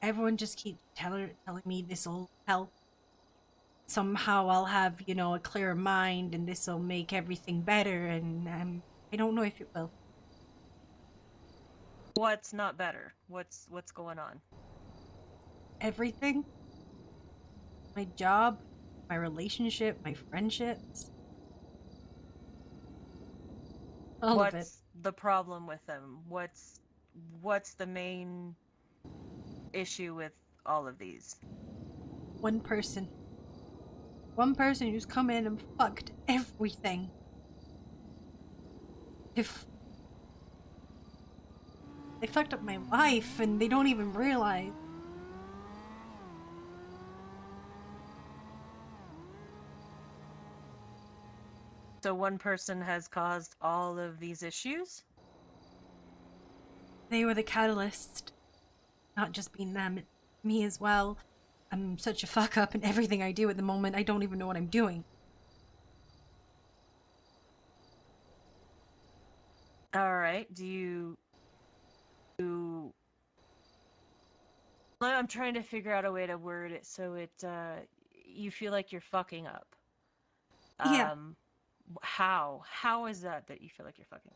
everyone just keeps telling me this will help. Somehow I'll have, a clearer mind and this will make everything better, and I don't know if it will. What's not better? What's going on? Everything. My job, my relationship, my friendships. All of it. What's the problem with them? What's the main issue with all of these? One person. One person who's come in and fucked everything. If they fucked up my life and they don't even realize. So one person has caused all of these issues? They were the catalyst. Not just being them, me as well. I'm such a fuck up in everything I do at the moment, I don't even know what I'm doing. Alright, I'm trying to figure out a way to word it so you feel like you're fucking up. Yeah. How is that you feel like you're fucking?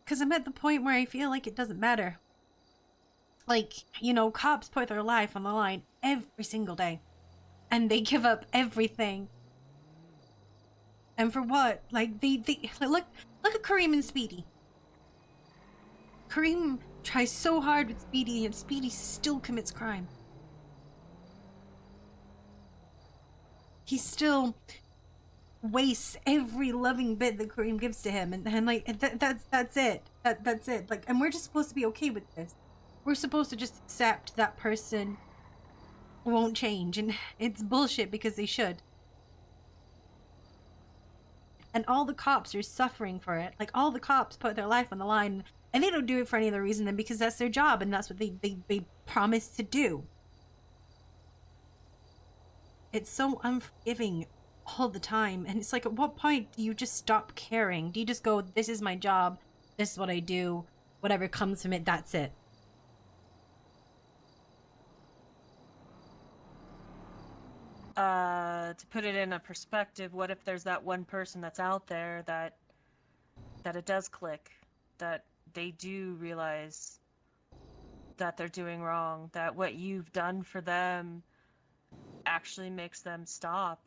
Because I'm at the point where I feel like it doesn't matter. Like, cops put their life on the line every single day. And they give up everything. And for what? Like, they look at Kareem and Speedy. Kareem tries so hard with Speedy, and Speedy still commits crime. He still wastes every loving bit that Kareem gives to him, and like that's it. That's it. Like, and we're just supposed to be okay with this. We're supposed to just accept that person won't change, and it's bullshit because they should. And all the cops are suffering for it. Like, all the cops put their life on the line, and they don't do it for any other reason than because that's their job and that's what they promise to do. It's so unforgiving all the time, and it's like, at what point do you just stop caring? Do you just go, this is my job, this is what I do, whatever comes from it, that's it? To put it in a perspective, what if there's that one person that's out there that it does click, that they do realize that they're doing wrong, that what you've done for them actually makes them stop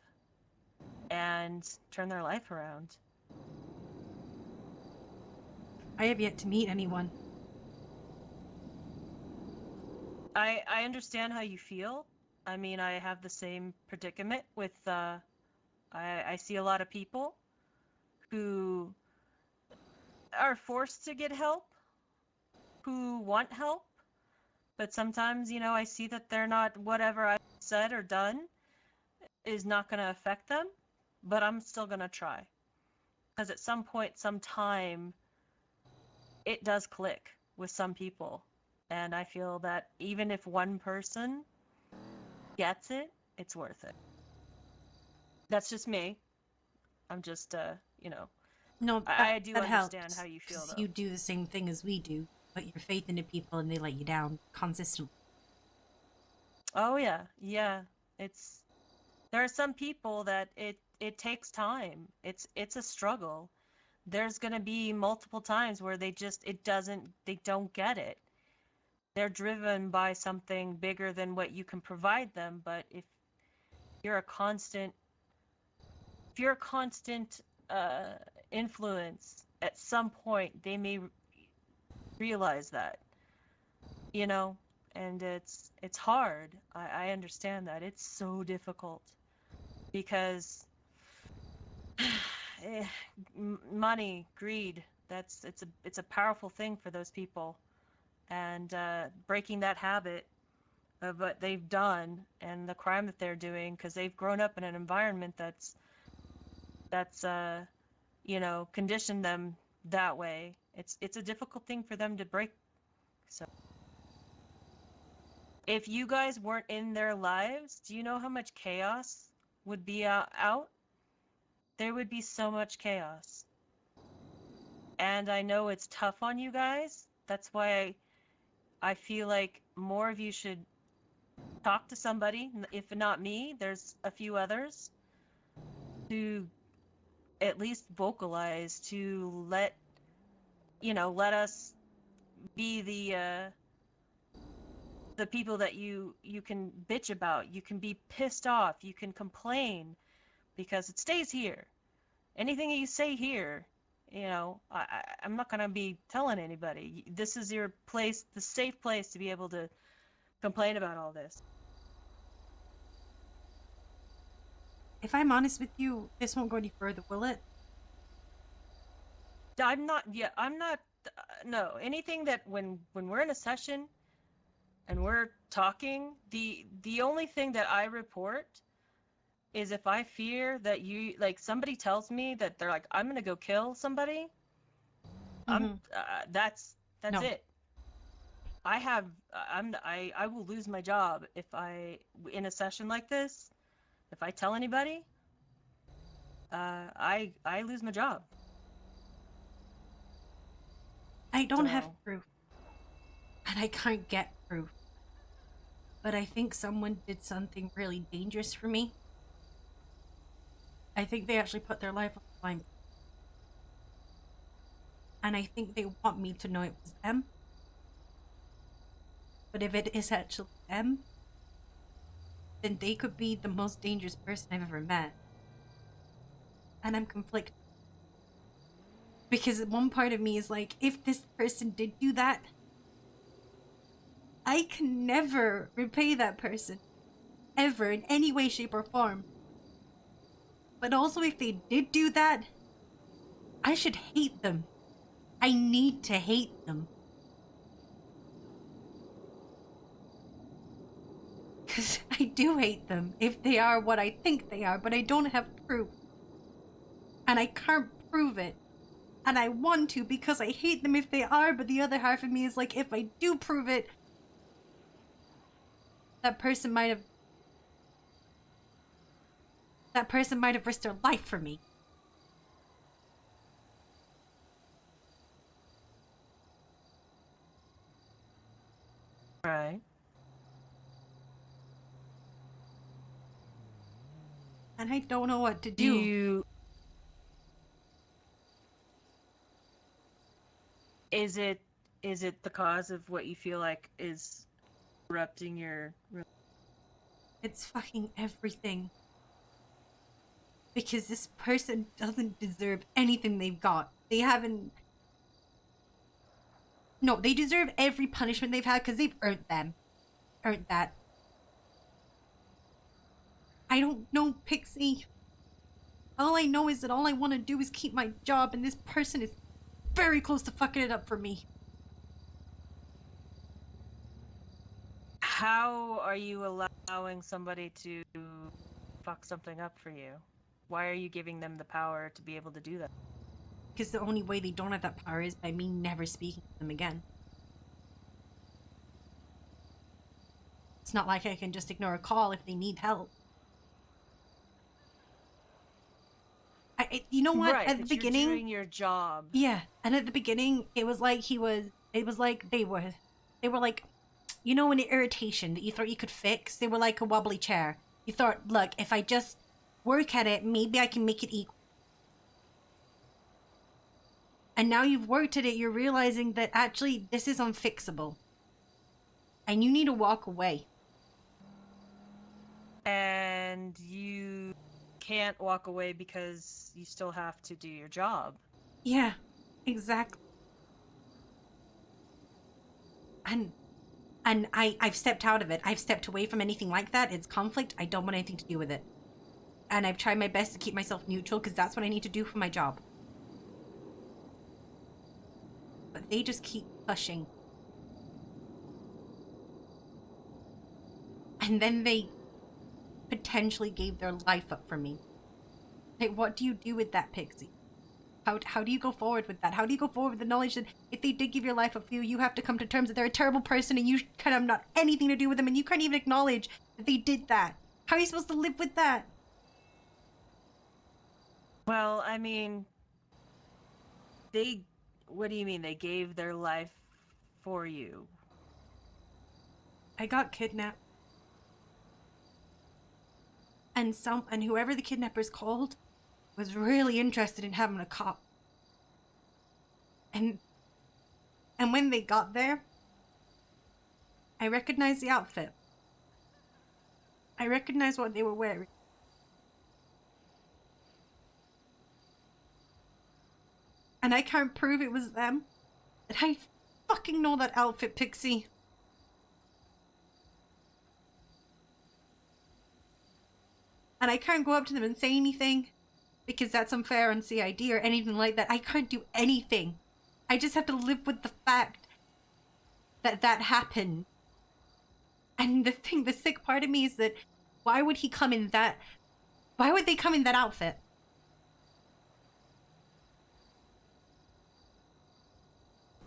and turn their life around? I have yet to meet anyone. I understand how you feel. I mean, I have the same predicament with, I see a lot of people who are forced to get help, who want help, but sometimes, I see that they're not, whatever I've said or done is not going to affect them, but I'm still going to try. Because at some point, some time, it does click with some people. And I feel that even if one person gets it, it's worth it. That's just me. I'm just, No, I do that understand helps, how you feel, though. you do the same thing as we do. Put your faith into people and they let you down consistently. Oh, yeah. Yeah. There are some people that it takes time. It's a struggle. There's going to be multiple times where they don't get it. They're driven by something bigger than what you can provide them, but if you're a constant influence, at some point they may realize that, and it's hard. I understand that. It's so difficult because money, greed, it's a powerful thing for those people, and breaking that habit of what they've done and the crime that they're doing, because they've grown up in an environment that's conditioned them that way. It's a difficult thing for them to break. So if you guys weren't in their lives, do you know how much chaos would be out? There would be so much chaos. And I know it's tough on you guys. That's why I feel like more of you should talk to somebody. If not me, there's a few others, to at least vocalize, to let us be the people that you can bitch about, you can be pissed off, you can complain, because it stays here. Anything you say here, I'm not gonna be telling anybody. This is your place, the safe place to be able to complain about all this. If I'm honest with you, this won't go any further, will it? I'm not. Yeah, I'm not. No, anything that when we're in a session and we're talking, the only thing that I report is if I fear that somebody tells me that they're like, I'm gonna go kill somebody. That's No. it. I will lose my job if in a session like this, if I tell anybody, I lose my job. I don't have proof. And I can't get proof. But I think someone did something really dangerous for me. I think they actually put their life on the line. And I think they want me to know it was them. But if it is actually them, then they could be the most dangerous person I've ever met. And I'm conflicted. Because one part of me is like, if this person did do that, I can never repay that person. Ever, in any way, shape, or form. But also, if they did do that, I should hate them. I need to hate them. Because I do hate them if they are what I think they are, but I don't have proof. And I can't prove it. And I want to because I hate them if they are, but the other half of me is like, if I do prove it, that person might have risked their life for me. Right. And I don't know what to do. Is it the cause of what you feel like is corrupting your... It's fucking everything. Because this person doesn't deserve anything they've got. They haven't... No, they deserve every punishment they've had because they've earned that. I don't know, Pixie. All I know is that all I want to do is keep my job, and this person is very close to fucking it up for me. How are you allowing somebody to fuck something up for you? Why are you giving them the power to be able to do that? Because the only way they don't have that power is by me never speaking to them again. It's not like I can just ignore a call if they need help. You know what? Right, at the beginning, you're doing your job. Yeah, and at the beginning, it was like they were like, you know, an irritation that you thought you could fix. They were like a wobbly chair. You thought, look, if I just work at it, maybe I can make it equal. And now you've worked at it, you're realizing that actually this is unfixable. And you need to walk away. And you can't walk away because you still have to do your job. Yeah, exactly. And I've stepped out of it. I've stepped away from anything like that. It's conflict. I don't want anything to do with it. And I've tried my best to keep myself neutral because that's what I need to do for my job. But they just keep pushing. And then they potentially gave their life up for me. Like, what do you do with that, Pixie? How do you go forward with that? How do you go forward with the knowledge that if they did give your life up for you, you have to come to terms that they're a terrible person and you kind of not anything to do with them and you can't even acknowledge that they did that? How are you supposed to live with that? Well, I mean, what do you mean they gave their life for you? I got kidnapped. And whoever the kidnappers called was really interested in having a cop. And when they got there, I recognized the outfit. I recognized what they were wearing. And I can't prove it was them. But I fucking know that outfit, Pixie. And I can't go up to them and say anything, because that's unfair on CID or anything like that. I can't do anything. I just have to live with the fact that that happened. And the sick part of me is that why would they come in that outfit?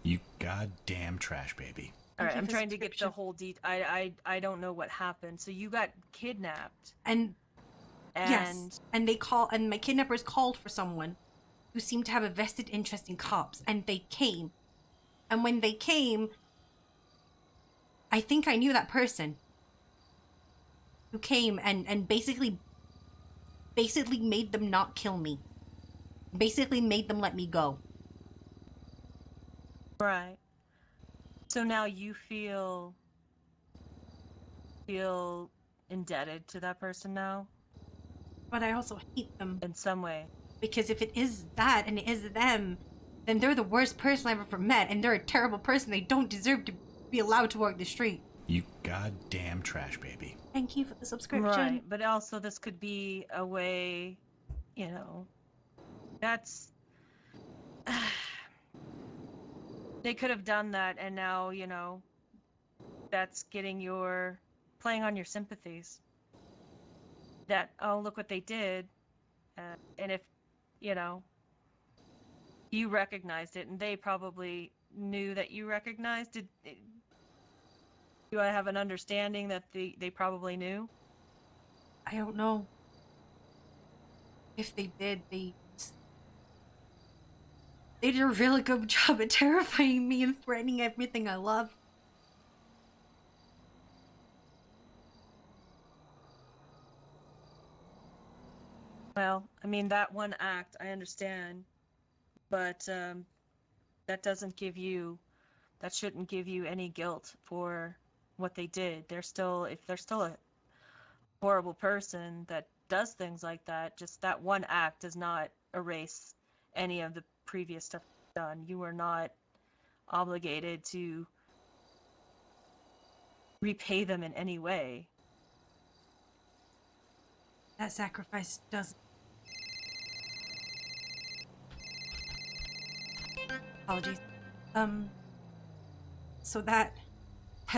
You goddamn trash baby. All right, Thank you I'm for trying to get the subscription. whole I don't know what happened. So you got kidnapped, And yes, and and my kidnappers called for someone who seemed to have a vested interest in cops, and they came. And when they came, I think I knew that person who came and basically made them not kill me. Basically made them let me go. right. So now you feel indebted to that person now But I also hate them, in some way. because if it is that and it is them, then they're the worst person I've ever met, and they're a terrible person. They don't deserve to be allowed to walk the street. You goddamn trash baby. Thank you for the subscription. Right, but also this could be a way, you know, that's they could have done that, and now, you know, that's playing on your sympathies. That, oh, look what they did. And if, you know, you recognized it, and they probably knew that you recognized it, do I have an understanding that they probably knew? I don't know. If they did, they did a really good job at terrifying me and threatening everything I love. Well, I mean, that one act, I understand, but that shouldn't give you any guilt for what they did. If they're still a horrible person that does things like that, just that one act does not erase any of the previous stuff done. You are not obligated to repay them in any way. That sacrifice doesn't. Apologies. So that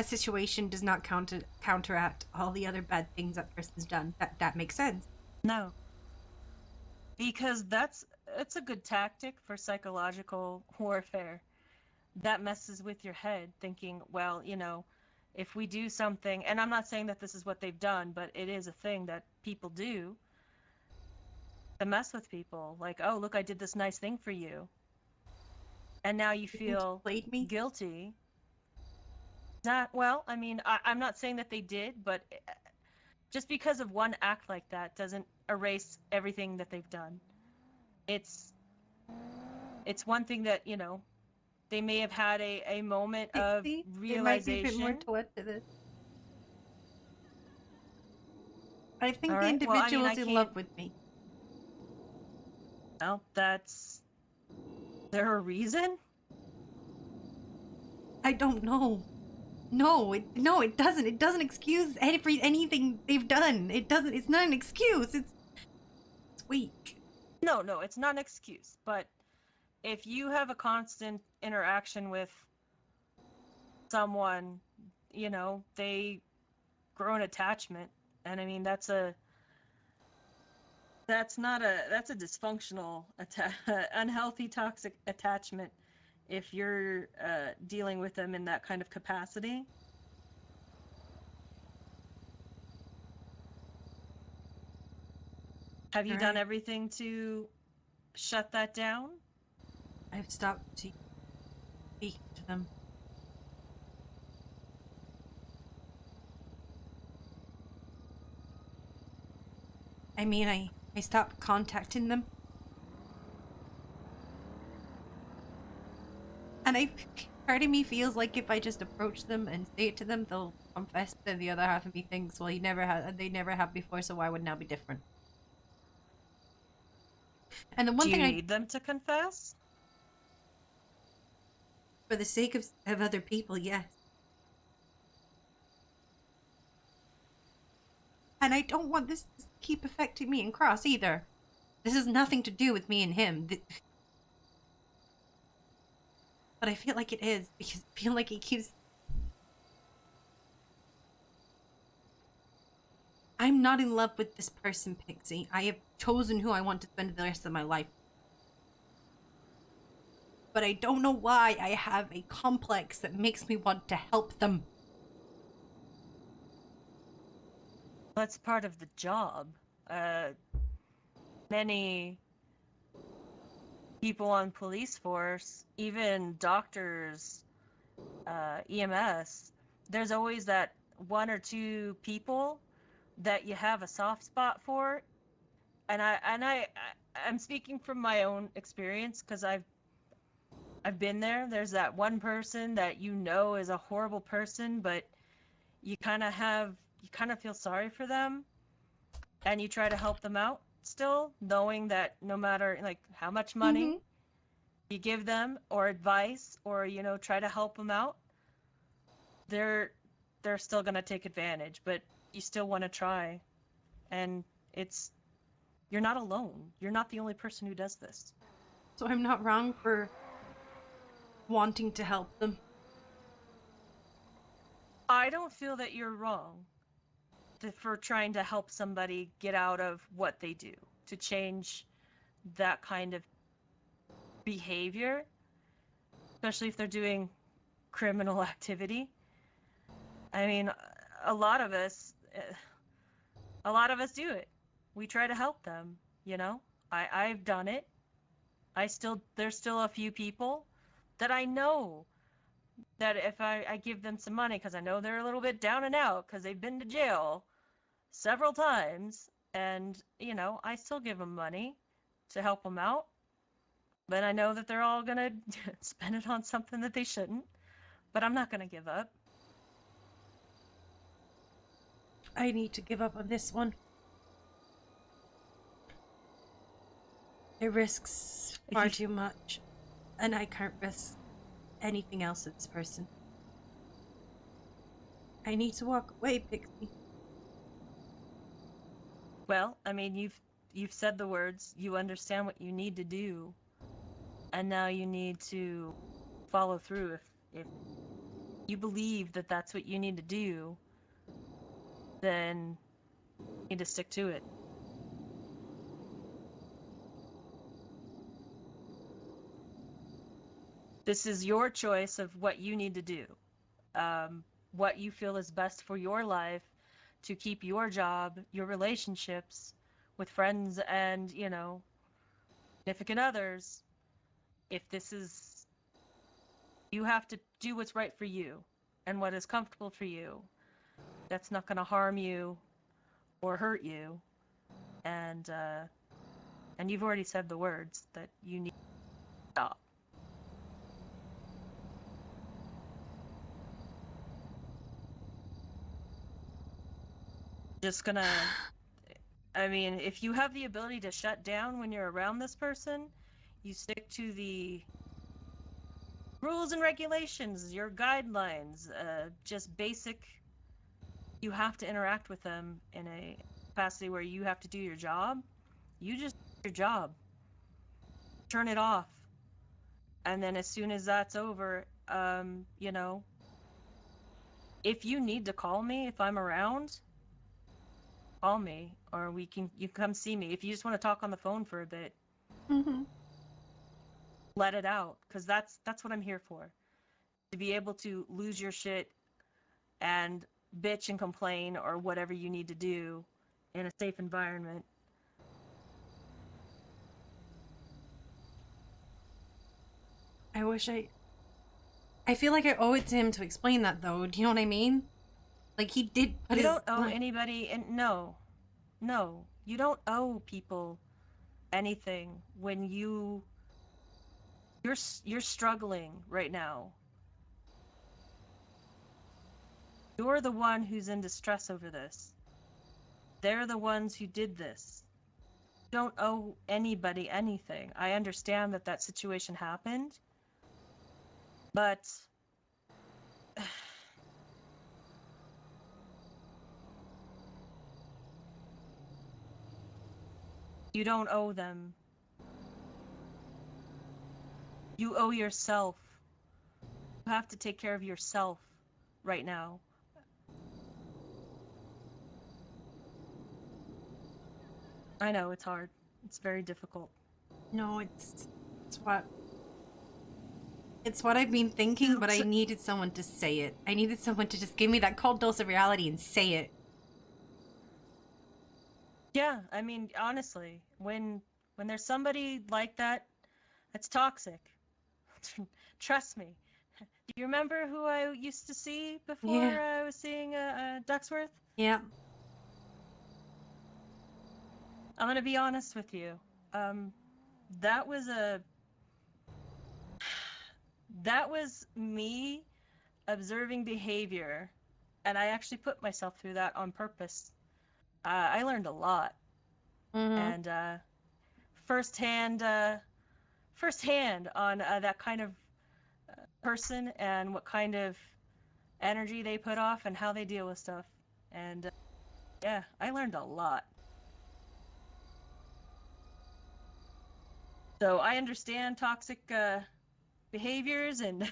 situation does not counteract all the other bad things that person's done. That makes sense. No. Because that's a good tactic for psychological warfare. That messes with your head, thinking, well, you know, if we do something, and I'm not saying that this is what they've done, but it is a thing that people do to mess with people. Like, oh, look, I did this nice thing for you. And now you feel Played me? guilty. Well, I mean, I'm not saying that they did, but just because of one act like that doesn't erase everything that they've done. It's one thing that, you know, they may have had a moment of realization. There might be a bit more to it to this. I think All the right. individual Well, I mean, is in love with me. Well, is there a reason? I don't know. No, it doesn't. It doesn't excuse anything they've done. It doesn't. It's not an excuse. It's weak. No, it's not an excuse. But if you have a constant interaction with someone, you know, they grow an attachment, and I mean that's a dysfunctional unhealthy, toxic attachment. If you're dealing with them in that kind of capacity. Have you done everything to shut that down? I've stopped speaking to them. I mean, I stopped contacting them. And part of me feels like if I just approach them and say it to them, they'll confess. Then the other half of me thinks, well, they never have before, so why would now be different? And the one Do thing you need them to confess? for the sake of other people, yes. And I don't want this to keep affecting me and Cross either. This has nothing to do with me and him. But I feel like it is, because I feel like he keeps... I'm not in love with this person, Pixie. I have chosen who I want to spend the rest of my life. But I don't know why I have a complex that makes me want to help them. That's part of the job. Many people on police force, even doctors, EMS, there's always that one or two people that you have a soft spot for. And I'm speaking from my own experience, because I've been there. There's that one person that you know is a horrible person, but you kind of feel sorry for them, and you try to help them out still, knowing that no matter like how much money you give them or advice, or try to help them out, they're still going to take advantage. But you still want to try, and you're not alone. You're not the only person who does this. So I'm not wrong for wanting to help them. I don't feel that you're wrong for trying to help somebody get out of what they do, to change that kind of behavior, especially if they're doing criminal activity. I mean, a lot of us do it. We try to help them, I've done it. There's still a few people that I know that if I give them some money, because I know they're a little bit down and out because they've been to jail several times, and I still give them money to help them out, but I know that they're all gonna spend it on something that they shouldn't. But I'm not gonna give up. I need to give up on this one. It risks far too much, and I can't risk anything else with this person. I need to walk away, Pixie. Well, I mean, you've said the words. You understand what you need to do, and now you need to follow through. If you believe that that's what you need to do, then you need to stick to it. This is your choice of what you need to do, what you feel is best for your life, to keep your job, your relationships with friends and, significant others. If this is, you have to do what's right for you and what is comfortable for you. That's not going to harm you or hurt you. And you've already said the words that you need to stop. Just gonna, I mean, if you have the ability to shut down when you're around this person, you stick to the rules and regulations, your guidelines, just basic. You have to interact with them in a capacity where you have to do your job. You just do your job. Turn it off. And then as soon as that's over, if you need to call me, if I'm around, call me, or you can come see me. If you just want to talk on the phone for a bit, let it out, because that's what I'm here for. To be able to lose your shit and bitch and complain or whatever you need to do in a safe environment. I feel like I owe it to him to explain that, though. Do you know what I mean? Like, he did put You don't owe anybody, and no. You don't owe people anything when you're struggling right now. You're the one who's in distress over this. They're the ones who did this. You don't owe anybody anything. I understand that that situation happened, but you don't owe them. You owe yourself. You have to take care of yourself right now. I know it's hard. It's very difficult. No, it's what I've been thinking, but I needed someone to say it. I needed someone to just give me that cold dose of reality and say it. Yeah, I mean, honestly, when there's somebody like that, that's toxic. Trust me. Do you remember who I used to see before Yeah. I was seeing Ducksworth? Yeah. I'm gonna be honest with you. That was me observing behavior, and I actually put myself through that on purpose. I learned a lot, Mm-hmm. and firsthand on that kind of person and what kind of energy they put off and how they deal with stuff. And yeah, I learned a lot. So I understand toxic behaviors and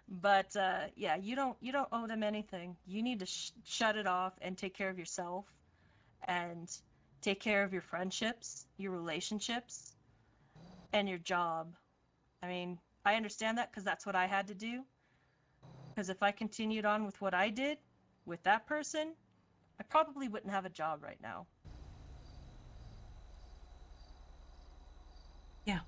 but yeah, you don't owe them anything. You need to shut it off and take care of yourself and take care of your friendships, your relationships, and your job. I mean, I understand that because that's what I had to do. Because if I continued on with what I did with that person, I probably wouldn't have a job right now. Yeah.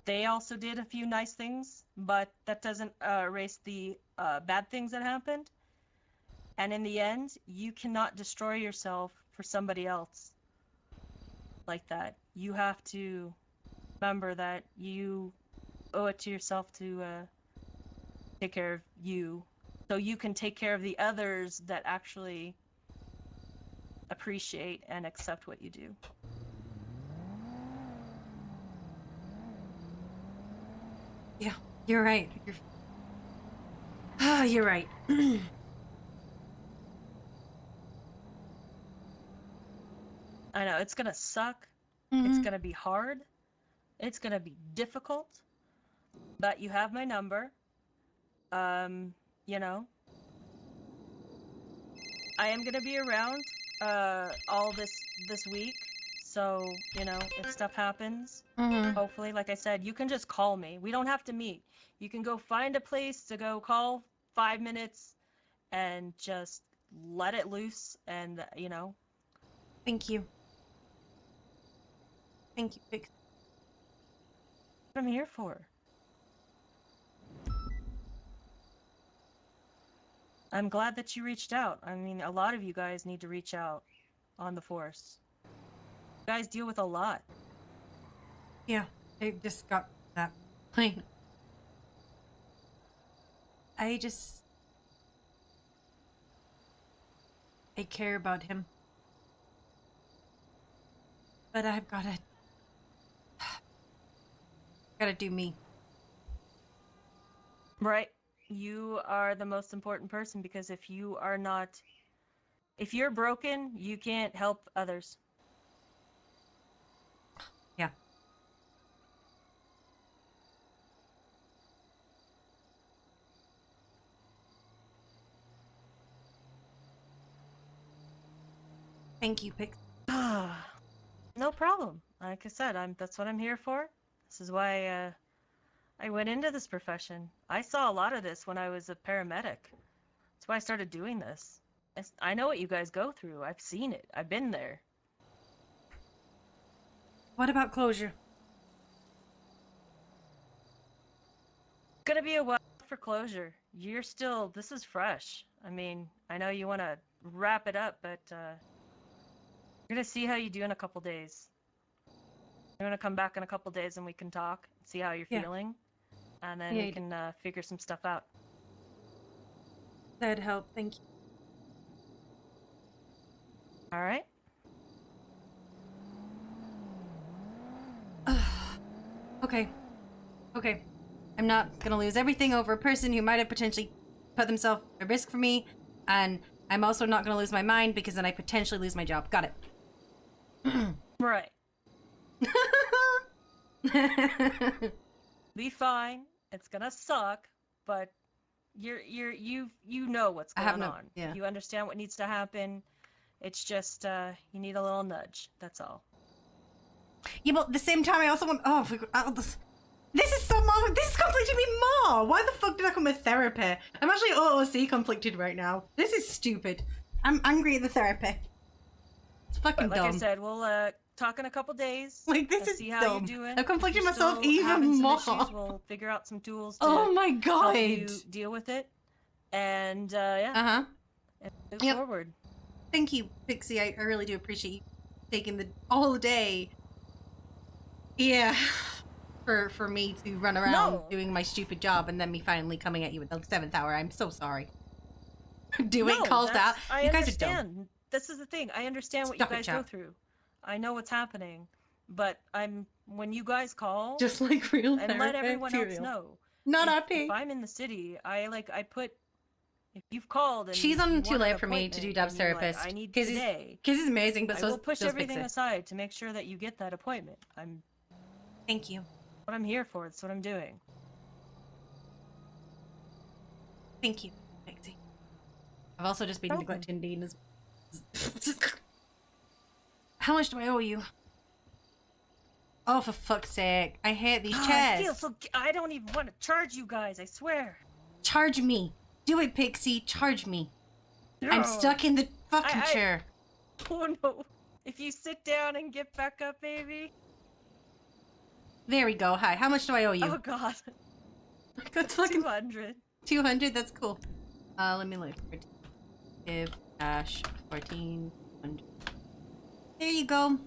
They also did a few nice things, but that doesn't erase the bad things that happened. And in the end, you cannot destroy yourself for somebody else like that. You have to remember that you owe it to yourself to take care of you, so you can take care of the others that actually appreciate and accept what you do. Yeah, you're right. You're right. I know it's gonna suck. Mm-hmm. It's gonna be hard. It's gonna be difficult. But you have my number. You know, I am gonna be around all this week. So, you know, if stuff happens, Mm-hmm. hopefully, like I said, you can just call me. We don't have to meet. You can go find a place to go call 5 minutes and just let it loose and, you know. Thank you. Thank you, Pixie. What I'm here for. I'm glad that you reached out. I mean, a lot of you guys need to reach out on the force. You guys deal with a lot. Yeah, I just got that plane. I care about him. But I've gotta do me. Right. You are the most important person because if you're broken, you can't help others. Yeah. Thank you, Pixie. No problem. Like I said, that's what I'm here for. This is why I went into this profession. I saw a lot of this when I was a paramedic. That's why I started doing this. I know what you guys go through. I've seen it. I've been there. What about closure? It's gonna be a while for closure. This is fresh. I mean, I know you want to wrap it up, but we're gonna see how you do in a couple days. You're gonna come back in a couple days and we can talk, see how you're feeling, and then we can figure some stuff out. That'd help. Thank you. All right. Okay. Okay. I'm not gonna lose everything over a person who might have potentially put themselves at risk for me, and I'm also not gonna lose my mind because then I potentially lose my job. Got it. Right. Be fine. It's gonna suck, but you know what's going on. Yeah. You understand what needs to happen. It's just you need a little nudge. That's all. Yeah, but at the same time, I also want. This is so more. This is conflicting me more. Why the fuck did I come with therapy? I'm actually OOC conflicted right now. This is stupid. I'm angry at the therapy. It's fucking But like dumb. I said, we'll talk in a couple days. Like, this Let's is see how dumb. you're doing. I've conflicted If you're myself still even having some more. issues, we'll figure out some tools to Oh my help god. you deal with it. And Uh-huh. and move forward. Thank you, Pixie. I really do appreciate you taking the all day. Yeah. For me to run around doing my stupid job and then me finally coming at you at the 7th hour. I'm so sorry. Calls out. I You guys understand. are dumb. This is the thing. I understand what Stop you it, guys go chat. through. I know what's happening. But when you guys call Just like real and let everyone else material. know. Not if I'm in the city, I put if you've called and she's you on want too an late for me to do appointment Dub's and you're therapist. Like, I need Kiz today. Is amazing, but I so will push does everything Pixie. aside to make sure that you get that appointment. Thank you. What I'm here for. It's what I'm doing. Thank you, Pixie. I've also just been neglecting Dean as How much do I owe you? Oh, for fuck's sake. I hate these chairs. I don't even want to charge you guys, I swear. Charge me. Do it, Pixie. Charge me. No. I'm stuck in the fucking chair. Oh no. If you sit down and get back up, baby. There we go. Hi. How much do I owe you? Oh god. That's fucking 200. 200? That's cool. Let me look. Give cash 1400. There you go.